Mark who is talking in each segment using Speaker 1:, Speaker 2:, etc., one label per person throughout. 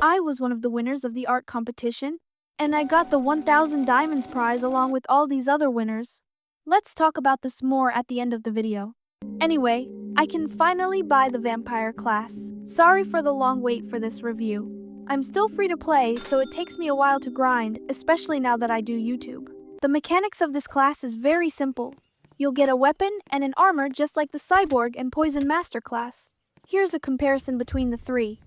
Speaker 1: I was one of the winners of the art competition, and I got the 1000 diamonds prize along with all these other winners. Let's talk about this more at the end of the video. Anyway, I can finally buy the vampire class. Sorry for the long wait for this review. I'm still free to play, so it takes me a while to grind, especially now that I do YouTube. The mechanics of this class is very simple. You'll get a weapon and an armor just like the Cyborg and Poison Master class. Here's a comparison between the three.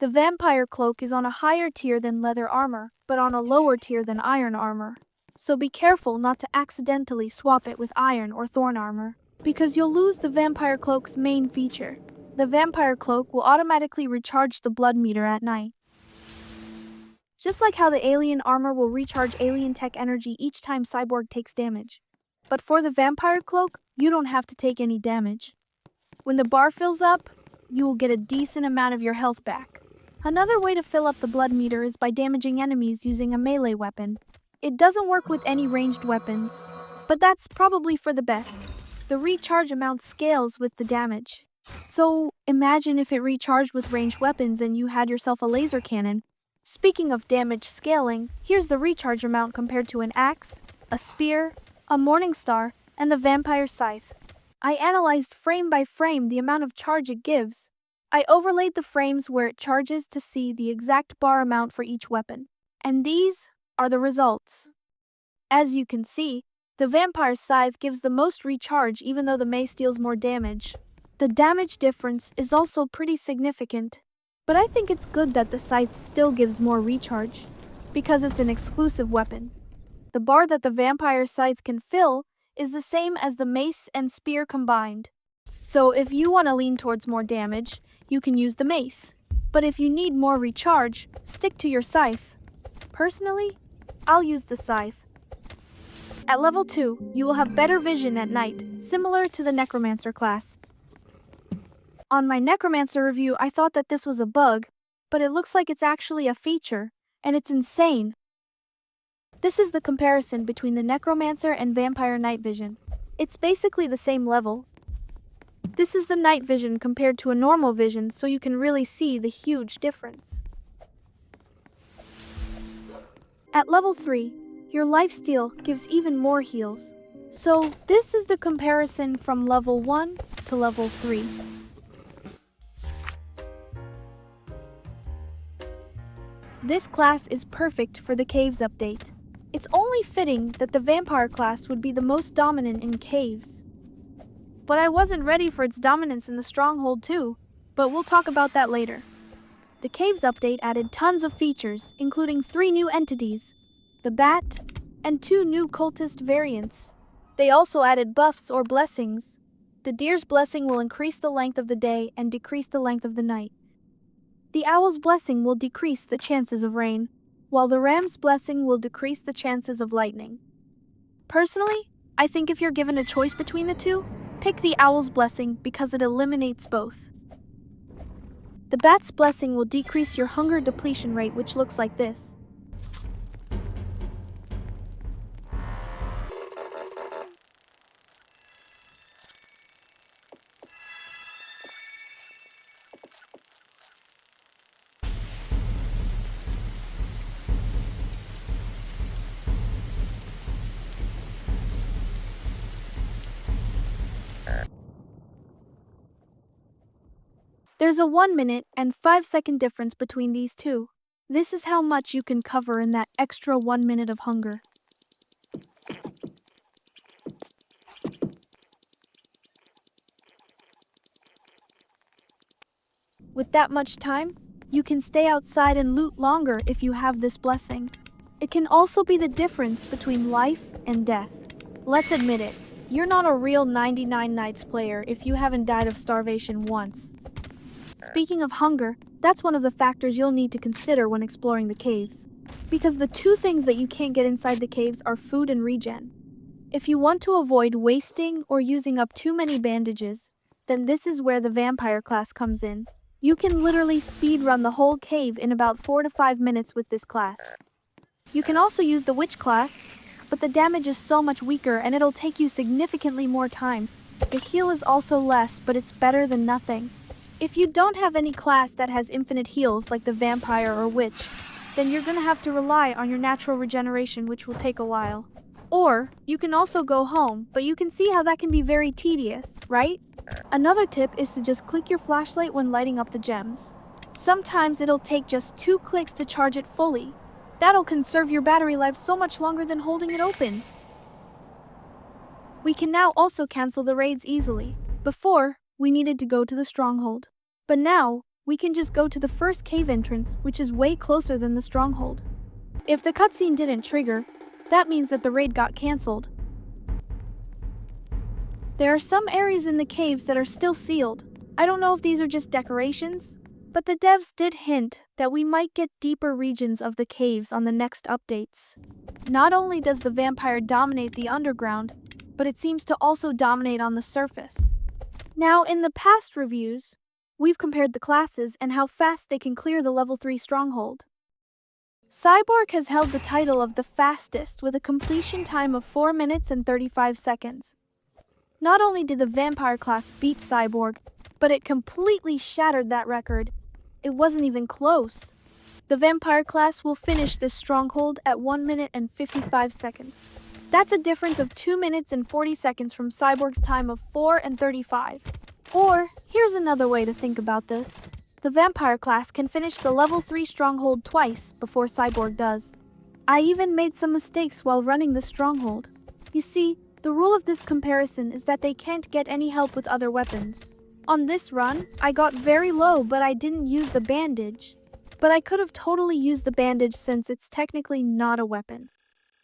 Speaker 1: The Vampire Cloak is on a higher tier than leather armor, but on a lower tier than iron armor. So be careful not to accidentally swap it with iron or thorn armor, because you'll lose the Vampire Cloak's main feature. The Vampire Cloak will automatically recharge the blood meter at night. Just like how the alien armor will recharge alien tech energy each time Cyborg takes damage. But for the Vampire Cloak, you don't have to take any damage. When the bar fills up, you will get a decent amount of your health back. Another way to fill up the blood meter is by damaging enemies using a melee weapon. It doesn't work with any ranged weapons, but that's probably for the best. The recharge amount scales with the damage. So imagine if it recharged with ranged weapons and you had yourself a laser cannon. Speaking of damage scaling, here's the recharge amount compared to an axe, a spear, a morning star, and the Vampire Scythe. I analyzed frame by frame the amount of charge it gives. I overlaid the frames where it charges to see the exact bar amount for each weapon. And these are the results. As you can see, the Vampire Scythe gives the most recharge even though the mace deals more damage. The damage difference is also pretty significant, but I think it's good that the Scythe still gives more recharge, because it's an exclusive weapon. The bar that the Vampire Scythe can fill is the same as the mace and spear combined. So if you want to lean towards more damage, you can use the mace. But if you need more recharge, stick to your scythe. Personally, I'll use the scythe. At level 2, you will have better vision at night, similar to the Necromancer class. On my Necromancer review, I thought that this was a bug, but it looks like it's actually a feature, and it's insane. This is the comparison between the Necromancer and Vampire Night Vision. It's basically the same level. This is the night vision compared to a normal vision, so you can really see the huge difference. At level 3, your lifesteal gives even more heals. So this is the comparison from level 1 to level 3. This class is perfect for the caves update. It's only fitting that the vampire class would be the most dominant in caves. But I wasn't ready for its dominance in the Stronghold too, but we'll talk about that later. The Caves update added tons of features, including 3 new entities, the Bat, and 2 new cultist variants. They also added buffs or blessings. The Deer's Blessing will increase the length of the day and decrease the length of the night. The Owl's Blessing will decrease the chances of rain, while the Ram's Blessing will decrease the chances of lightning. Personally, I think if you're given a choice between the two, pick the Owl's Blessing because it eliminates both. The Bat's Blessing will decrease your hunger depletion rate, which looks like this. There's a 1 minute and 5 second difference between these two. This is how much you can cover in that extra 1 minute of hunger. With that much time, you can stay outside and loot longer if you have this blessing. It can also be the difference between life and death. Let's admit it, you're not a real 99 Nights player if you haven't died of starvation once. Speaking of hunger, that's one of the factors you'll need to consider when exploring the caves. Because the 2 things that you can't get inside the caves are food and regen. If you want to avoid wasting or using up too many bandages, then this is where the vampire class comes in. You can literally speedrun the whole cave in about 4 to 5 minutes with this class. You can also use the witch class, but the damage is so much weaker and it'll take you significantly more time. The heal is also less, but it's better than nothing. If you don't have any class that has infinite heals like the vampire or witch, then you're gonna have to rely on your natural regeneration, which will take a while. Or, you can also go home, but you can see how that can be very tedious, right? Another tip is to just click your flashlight when lighting up the gems. Sometimes it'll take just 2 clicks to charge it fully. That'll conserve your battery life so much longer than holding it open. We can now also cancel the raids easily. Before, we needed to go to the Stronghold. But now, we can just go to the first cave entrance, which is way closer than the Stronghold. If the cutscene didn't trigger, that means that the raid got cancelled. There are some areas in the caves that are still sealed. I don't know if these are just decorations, but the devs did hint that we might get deeper regions of the caves on the next updates. Not only does the vampire dominate the underground, but it seems to also dominate on the surface. Now, in the past reviews, we've compared the classes and how fast they can clear the level 3 Stronghold. Cyborg has held the title of the fastest with a completion time of 4 minutes and 35 seconds. Not only did the vampire class beat Cyborg, but it completely shattered that record. It wasn't even close. The vampire class will finish this Stronghold at 1 minute and 55 seconds. That's a difference of 2 minutes and 40 seconds from Cyborg's time of 4 and 35. Or, here's another way to think about this. The vampire class can finish the level 3 Stronghold twice before Cyborg does. I even made some mistakes while running the Stronghold. You see, the rule of this comparison is that they can't get any help with other weapons. On this run, I got very low, but I didn't use the bandage. But I could have totally used the bandage since it's technically not a weapon.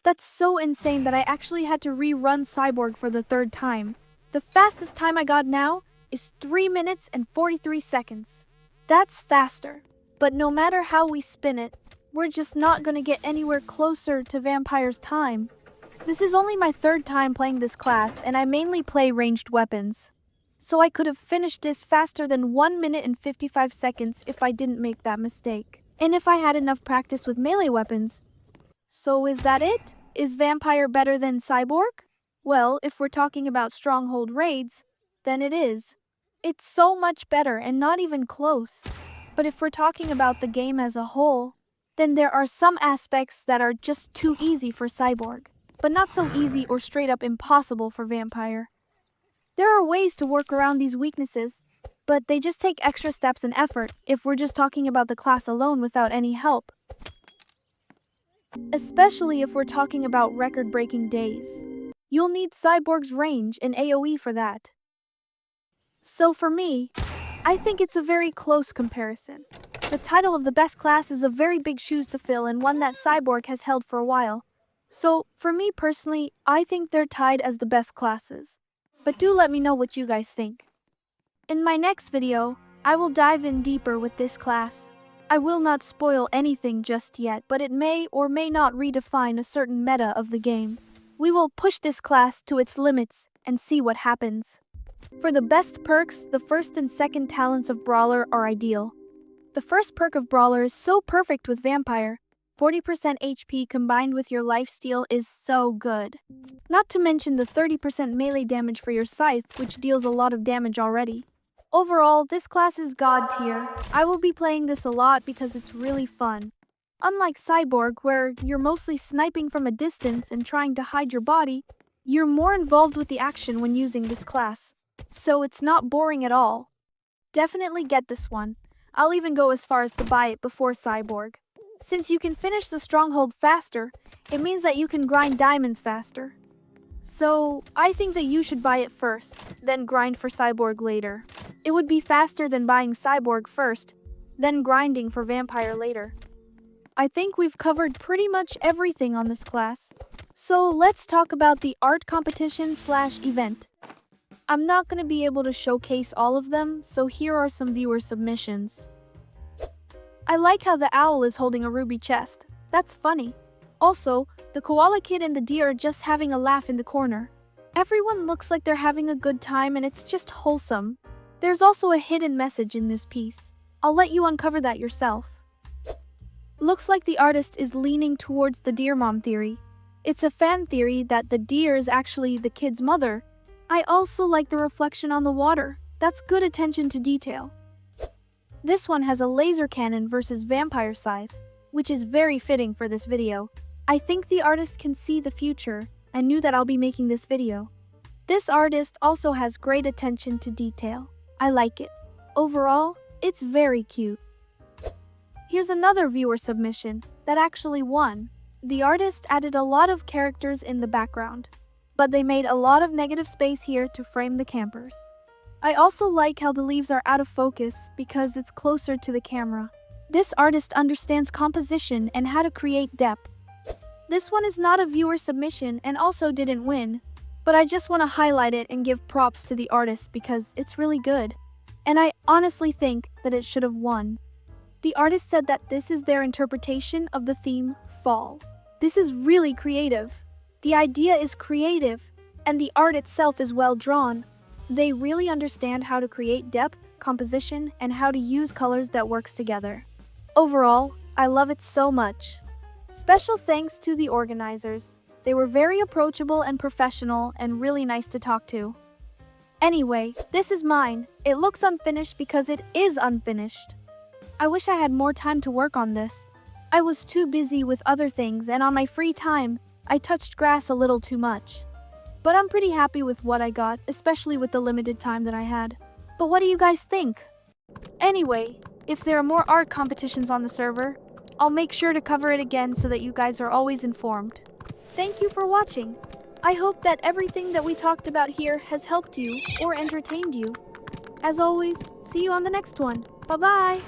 Speaker 1: That's so insane that I actually had to rerun Cyborg for the 3rd time. The fastest time I got now is 3 minutes and 43 seconds. That's faster, but no matter how we spin it, we're just not gonna get anywhere closer to Vampire's time. This is only my 3rd time playing this class, and I mainly play ranged weapons. So I could have finished this faster than 1 minute and 55 seconds if I didn't make that mistake. And if I had enough practice with melee weapons. So is that it? Is Vampire better than Cyborg? Well, if we're talking about Stronghold raids, then it is. It's so much better and not even close. But if we're talking about the game as a whole, then there are some aspects that are just too easy for Cyborg, but not so easy or straight up impossible for Vampire. There are ways to work around these weaknesses, but they just take extra steps and effort if we're just talking about the class alone without any help. Especially if we're talking about record-breaking days. You'll need Cyborg's range and AoE for that. So for me, I think it's a very close comparison. The title of the best class is a very big shoes to fill and one that Cyborg has held for a while. So, for me personally, I think they're tied as the best classes. But do let me know what you guys think. In my next video, I will dive in deeper with this class. I will not spoil anything just yet, but it may or may not redefine a certain meta of the game. We will push this class to its limits and see what happens. For the best perks, the first and second talents of Brawler are ideal. The first perk of Brawler is so perfect with Vampire. 40% HP combined with your lifesteal is so good. Not to mention the 30% melee damage for your Scythe, which deals a lot of damage already. Overall, this class is God tier. I will be playing this a lot because it's really fun. Unlike Cyborg, where you're mostly sniping from a distance and trying to hide your body, you're more involved with the action when using this class. So it's not boring at all. Definitely get this one. I'll even go as far as to buy it before Cyborg. Since you can finish the Stronghold faster, it means that you can grind diamonds faster. So, I think that you should buy it first, then grind for Cyborg later. It would be faster than buying Cyborg first, then grinding for Vampire later. I think we've covered pretty much everything on this class. So let's talk about the art competition/event. I'm not going to be able to showcase all of them, so here are some viewer submissions. I like how the owl is holding a ruby chest. That's funny. Also, the koala kid and the deer are just having a laugh in the corner. Everyone looks like they're having a good time and it's just wholesome. There's also a hidden message in this piece. I'll let you uncover that yourself. Looks like the artist is leaning towards the deer mom theory. It's a fan theory that the deer is actually the kid's mother. I also like the reflection on the water. That's good attention to detail. This one has a laser cannon versus Vampire Scythe, which is very fitting for this video. I think the artist can see the future and knew that I'll be making this video. This artist also has great attention to detail. I like it. Overall, it's very cute. Here's another viewer submission that actually won. The artist added a lot of characters in the background, but they made a lot of negative space here to frame the campers. I also like how the leaves are out of focus because it's closer to the camera. This artist understands composition and how to create depth. This one is not a viewer submission and also didn't win, but I just want to highlight it and give props to the artist because it's really good. And I honestly think that it should have won. The artist said that this is their interpretation of the theme, fall. This is really creative. The idea is creative, and the art itself is well drawn. They really understand how to create depth, composition, and how to use colors that works together. Overall, I love it so much. Special thanks to the organizers. They were very approachable and professional and really nice to talk to. Anyway, this is mine. It looks unfinished because it is unfinished. I wish I had more time to work on this. I was too busy with other things, and on my free time, I touched grass a little too much. But I'm pretty happy with what I got, especially with the limited time that I had. But what do you guys think? Anyway, if there are more art competitions on the server, I'll make sure to cover it again so that you guys are always informed. Thank you for watching. I hope that everything that we talked about here has helped you or entertained you. As always, see you on the next one. Bye-bye!